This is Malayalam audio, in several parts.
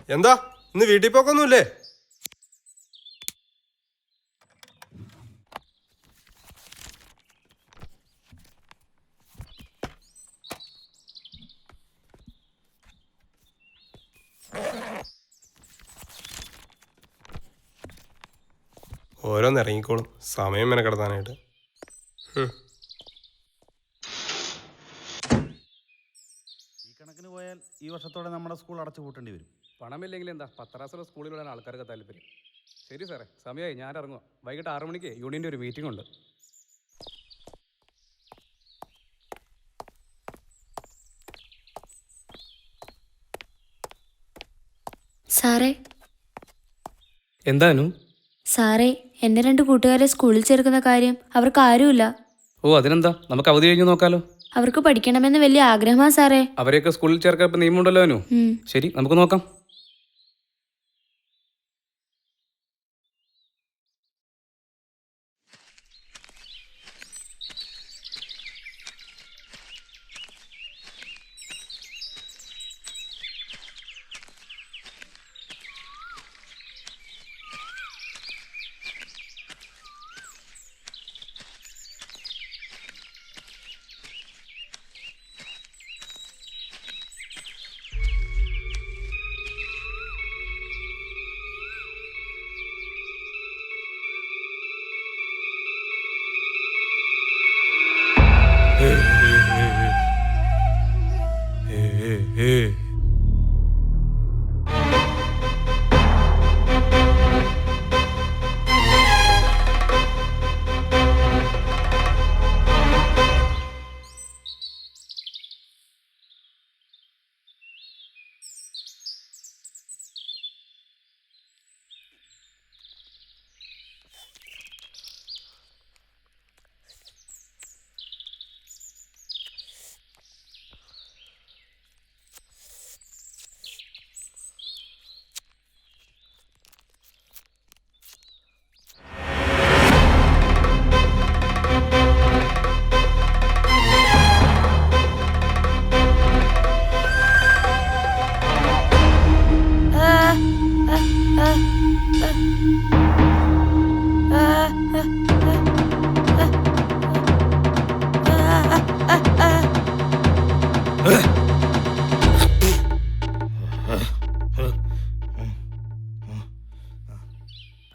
എന്താ ഇന്ന് വീട്ടിൽ പോക്കൊന്നുമില്ലേ? ഓരോന്നിറങ്ങിക്കോളും, സമയം മെനക്കെടുത്താനായിട്ട്. ഈ കണക്കിന് പോയാൽ ഈ വർഷത്തോടെ നമ്മുടെ സ്കൂൾ അടച്ചു പൂട്ടേണ്ടി വരും. പണമില്ലെങ്കിൽ എന്താ, പത്രാസുള്ള സ്കൂളിൽ വിടാൻ ആൾക്കാർക്ക് താല്പര്യം. ശരി സാറേ, സമയമായി, ഞാൻ ഇറങ്ങുക. വൈകിട്ട് 6 മണിക്ക് യൂണിയൻ്റെ ഒരു മീറ്റിംഗ് ഉണ്ട്. സാറേ. എന്താനു? സാറേ, എൻ്റെ 2 കൂട്ടുകാരെ സ്കൂളിൽ ചേർക്കുന്ന കാര്യം അവർക്ക് ആരുമില്ല. ഓ, അതിനെന്താ, നമുക്ക് അവധി കഴിഞ്ഞ് നോക്കാലോ. അവർക്ക് പഠിക്കണമെന്ന് വലിയ ആഗ്രഹമാ സാറേ. അവരെയൊക്കെ സ്കൂളിൽ ചേർക്കാൻ ഇപ്പം നിയമമുണ്ടല്ലോ അനു. ശരി, നമുക്ക് നോക്കാം.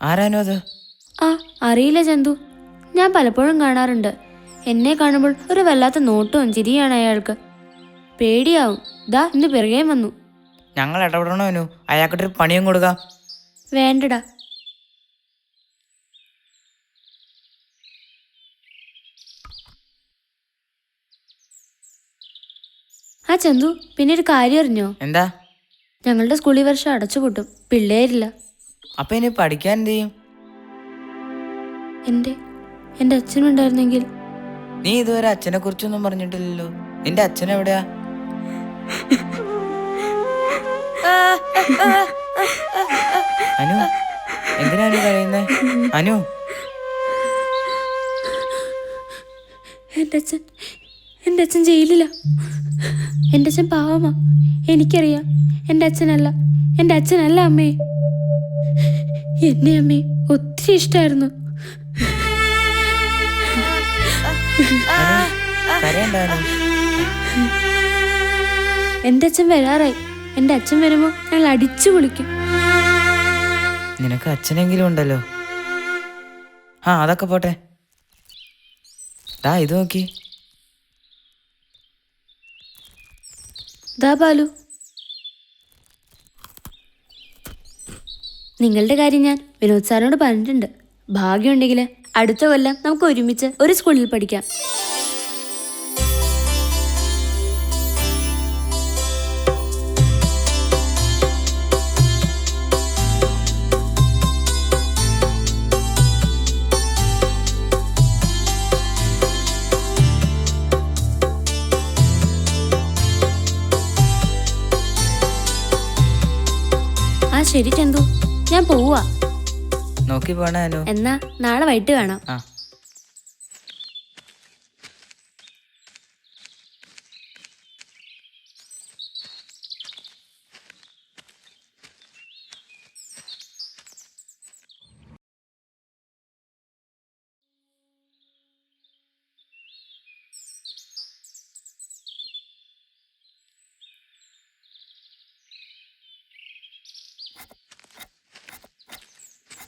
ആരാനോ അത്? അറിയില്ല ചന്തു, ഞാൻ പലപ്പോഴും കാണാറുണ്ട്. എന്നെ കാണുമ്പോൾ ഒരു വല്ലാത്ത നോട്ടവും ചിരിയാണ് അയാൾക്ക്. പേടിയാവും. ദാ ഇന്ന് പിറകെ വന്നു. ഞങ്ങൾ ഇടപെടണോ അനു? അയാൾക്കിട്ടൊരു പണിയും കൊടുക്കാം. വേണ്ടടാ. ചന്തു, പിന്നെ ഒരു കാര്യം അറിഞ്ഞോ? എന്താ? ഞങ്ങളുടെ സ്കൂളിൽ വർഷം അടച്ചുപൂട്ടും, പിള്ളേരില്ല. അപ്പൊ ഇനി പഠിക്കാൻ എന്ത് ചെയ്യും? എന്റെ അച്ഛനുണ്ടായിരുന്നെങ്കിൽ. നീ ഇതുവരെ അച്ഛനെ കുറിച്ചൊന്നും പറഞ്ഞിട്ടില്ലല്ലോ. നിന്റെ അച്ഛൻ എവിടെയാ? അനു, എന്തിനാ അനു കരയുന്നേ? അനു, എന്റെ അച്ഛൻ ജയിലില്ല. എന്റെ അച്ഛൻ പാവമാ, എനിക്കറിയാം. എന്റെ അച്ഛനല്ല അമ്മേ. എന്നെ അമ്മേ ഒത്തിരി ഇഷ്ടായിരുന്നു. എന്റെ അച്ഛൻ വരാറായി. എന്റെ അച്ഛൻ വരുമ്പോ ഞങ്ങൾ അടിച്ചു പൊളിക്കും. നിനക്ക് അച്ഛനെങ്കിലും ഉണ്ടല്ലോ. അതൊക്കെ പോട്ടെ. ഇത് നോക്കി. ദാ ബാലു, നിങ്ങളുടെ കാര്യം ഞാൻ വിനോദ് സാറിനോട് പറഞ്ഞിട്ടുണ്ട്. ഭാഗ്യമുണ്ടെങ്കിൽ അടുത്ത കൊല്ലം നമുക്ക് ഒരുമിച്ച് ഒരു സ്കൂളിൽ പഠിക്കാം. ശരി ചന്തു, ഞാൻ പോവാ. നോക്കി പോണേ. എന്നാ നാളെ വൈകിട്ട് കാണാം.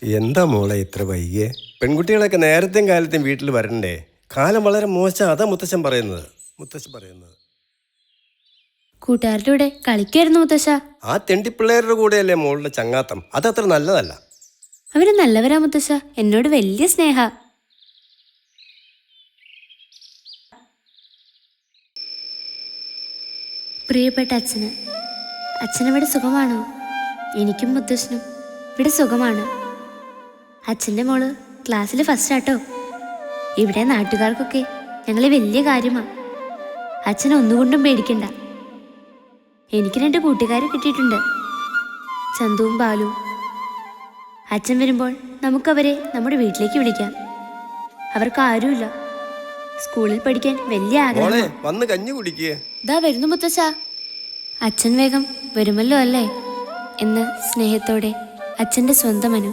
എന്താ മോളെ ഇത്ര വൈകിയേ? പെൺകുട്ടികളൊക്കെ നേരത്തെയും കാലത്തെയും വീട്ടിൽ വരണ്ടേ? കാലം വളരെ മോശം, അതാ മുത്തശ്ശൻ പറയുന്നത്. കൂട്ടുകാരുടെ കൂടെ കളിക്കായിരുന്നു മുത്തശ്ശ. ആ തെണ്ടിപ്പിള്ളേരുടെ കൂടെയല്ലേ മോളുടെ ചങ്ങാത്തം, അതത്ര നല്ലതല്ല. അവര് നല്ലവരാ മുത്തശ്ശ, എന്നോട് വലിയ സ്നേഹ. പ്രിയപ്പെട്ട അച്ഛനിവിടെ സുഖമാണോ? എനിക്കും മുത്തശ്ശനും ഇവിടെ സുഖമാണ്. അച്ഛൻ്റെ മോള് ക്ലാസ്സിൽ ഫസ്റ്റ് ആട്ടോ. ഇവിടെ നാട്ടുകാർക്കൊക്കെ ഞങ്ങളെ വലിയ കാര്യമാണ്. അച്ഛനെ ഒന്നുകൊണ്ടും പേടിക്കണ്ട. എനിക്ക് 2 കൂട്ടുകാരെ കിട്ടിയിട്ടുണ്ട്, ചന്തുവും ബാലുവും. അച്ഛൻ വരുമ്പോൾ നമുക്കവരെ നമ്മുടെ വീട്ടിലേക്ക് വിളിക്കാം. അവർക്ക് ആരുമില്ല. സ്കൂളിൽ പഠിക്കാൻ വലിയ ആഗ്രഹം. വന്ന് കഞ്ഞി കുടിക്കേ. ദാ വരുന്നു മുത്തശ്ശ. അച്ഛൻ വേഗം വരുമല്ലോ അല്ലേ എന്ന് സ്നേഹത്തോടെ അച്ഛൻ്റെ സ്വന്തം മനു.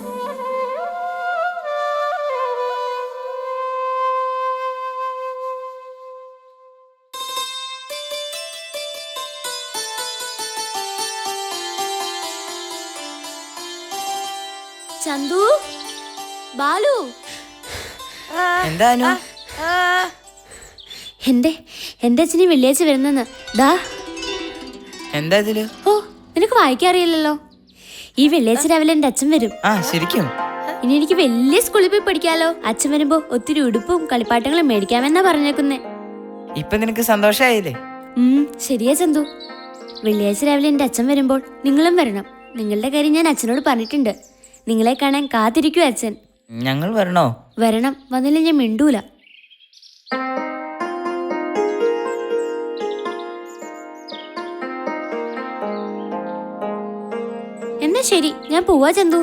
ചന്തു, ബാലു, എന്താ അനു? എന്റെ അച്ഛനെ വെള്ളിയാഴ്ച വരുന്നെന്ന്. ദാ. എന്താ ഇതില്? ഓ, നിനക്ക് വായിക്കാൻ അറിയില്ലല്ലോ. ഈ വെള്ളിയാഴ്ച രാവിലെ എന്റെ അച്ഛൻ വരും. ശരിക്കും? ഇനി എനിക്ക് വലിയ സ്കൂളിൽ പോയി പഠിക്കാലോ. അച്ഛൻ വരുമ്പോ ഒത്തിരി ഉടുപ്പും കളിപ്പാട്ടങ്ങളും മേടിക്കാമെന്നാ പറഞ്ഞേക്കുന്നേ. ഇപ്പൊ നിനക്ക് സന്തോഷായില്ലേ? ശരിയാ ചന്തു. വെള്ളിയാഴ്ച രാവിലെ എന്റെ അച്ഛൻ വരുമ്പോൾ നിങ്ങളും വരണം. നിങ്ങളുടെ കാര്യം ഞാൻ അച്ഛനോട് പറഞ്ഞിട്ടുണ്ട്. നിങ്ങളെ കാണാൻ കാത്തിരിക്കൂ അച്ഛൻ. ഞങ്ങൾ വരണോ? വരണം. വന്നില്ല ഞാൻ മിണ്ടൂല. എന്നാ ശരി, ഞാൻ പോവാ ചന്തു.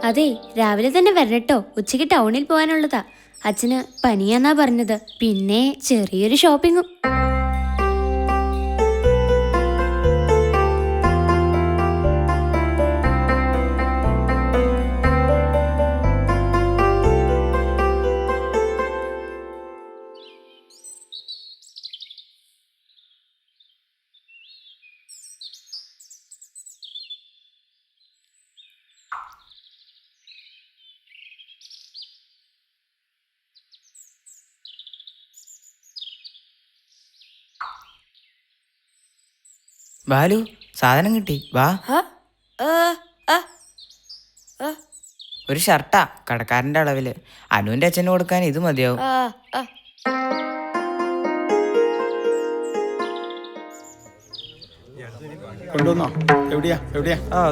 അതെ, രാവിലെ തന്നെ വരണട്ടോ. ഉച്ചയ്ക്ക് ടൗണിൽ പോകാനുള്ളതാ. അച്ഛന് പനിയാന്നാ പറഞ്ഞത്. പിന്നെ ചെറിയൊരു ഷോപ്പിങ്ങും. ബാലു, സാധനം കിട്ടി, വാ. ഒരു ഷർട്ടാ, കടക്കാരന്റെ അളവില്. അനുവിന്റെ അച്ഛന് കൊടുക്കാൻ ഇത് മതിയാവും. കൊണ്ടുവന്നോ? എവിടെയാ?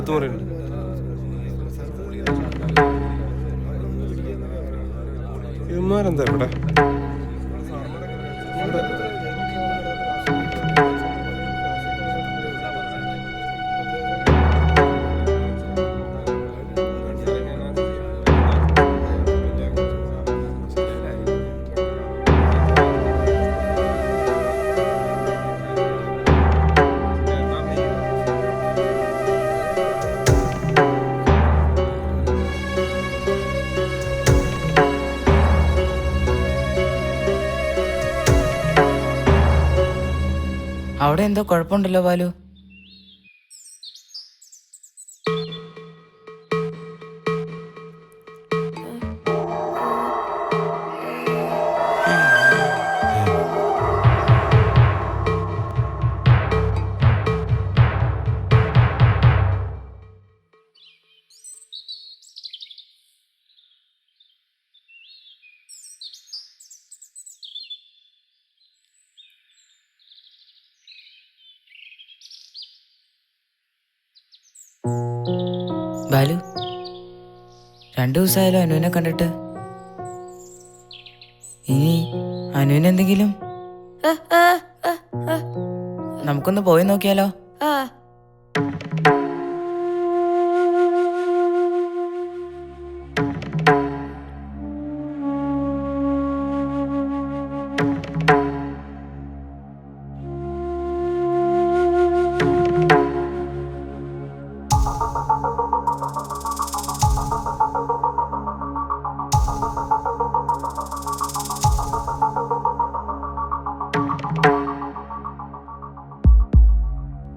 തൂറുണ്ട്. ഇവന്മാരെന്താ ഇവിടെ? അവിടെ എന്തോ കുഴപ്പമുണ്ടല്ലോ ബാലു. ബാലു, 2 ദിവസമായാലും അനുവിനെ കണ്ടിട്ട്. ഇനി അനുവിനെന്തെങ്കിലും? നമുക്കൊന്ന് പോയി നോക്കിയാലോ?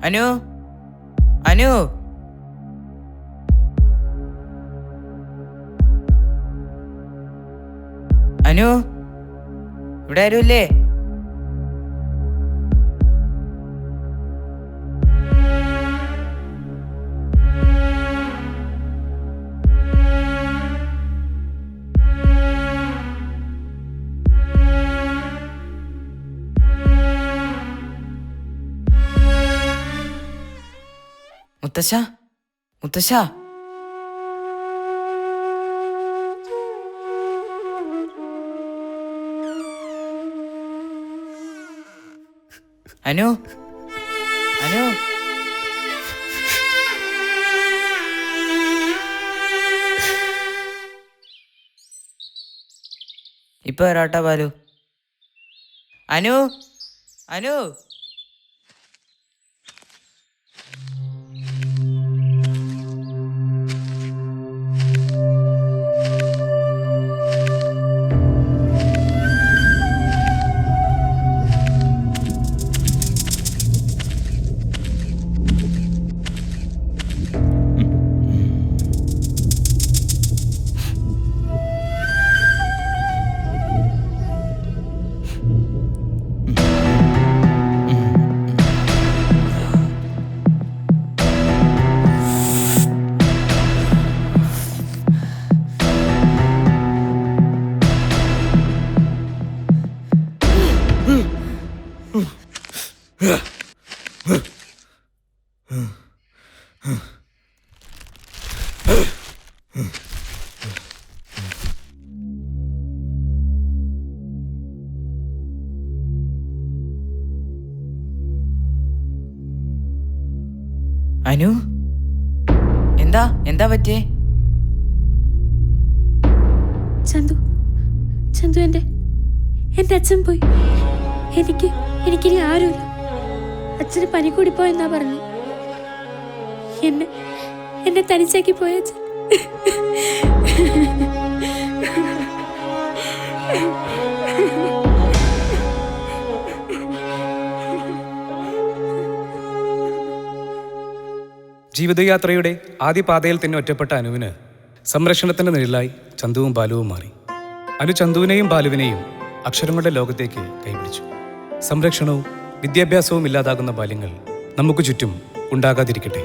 അനു, അനു, അനു, ഇവിടെ ആരുമില്ലേ? മുത്തശ്ശ, മുത്തശ്ശ. അനു, അനു. ഇപ്പൊ വരാട്ടാ ബാലു. അനു, അനു. അനു, എന്താ എന്താ പറ്റിയേ? ചന്തു, ചന്തു, എൻ്റെ അച്ഛൻ പോയി. എനിക്കിനി ആരുമില്ല. അച്ഛന് പനി കൂടിപ്പോയെന്നാ പറഞ്ഞു. എന്നെ തനിച്ചാക്കി പോയ അച്ഛൻ. ജീവിതയാത്രയുടെ ആദ്യ പാതയിൽ തന്നെ ഒറ്റപ്പെട്ട അനുവിന് സംരക്ഷണത്തിന്റെ നിഴലായി ചന്തുവും ബാലുവും മാറി. അനു ചന്തുവിനെയും ബാലുവിനെയും അക്ഷരങ്ങളുടെ ലോകത്തേക്ക് കൈപിടിച്ചു. സംരക്ഷണവും വിദ്യാഭ്യാസവും ഇല്ലാതാകുന്ന ബാല്യങ്ങൾ നമുക്ക് ചുറ്റും ഉണ്ടാകാതിരിക്കട്ടെ.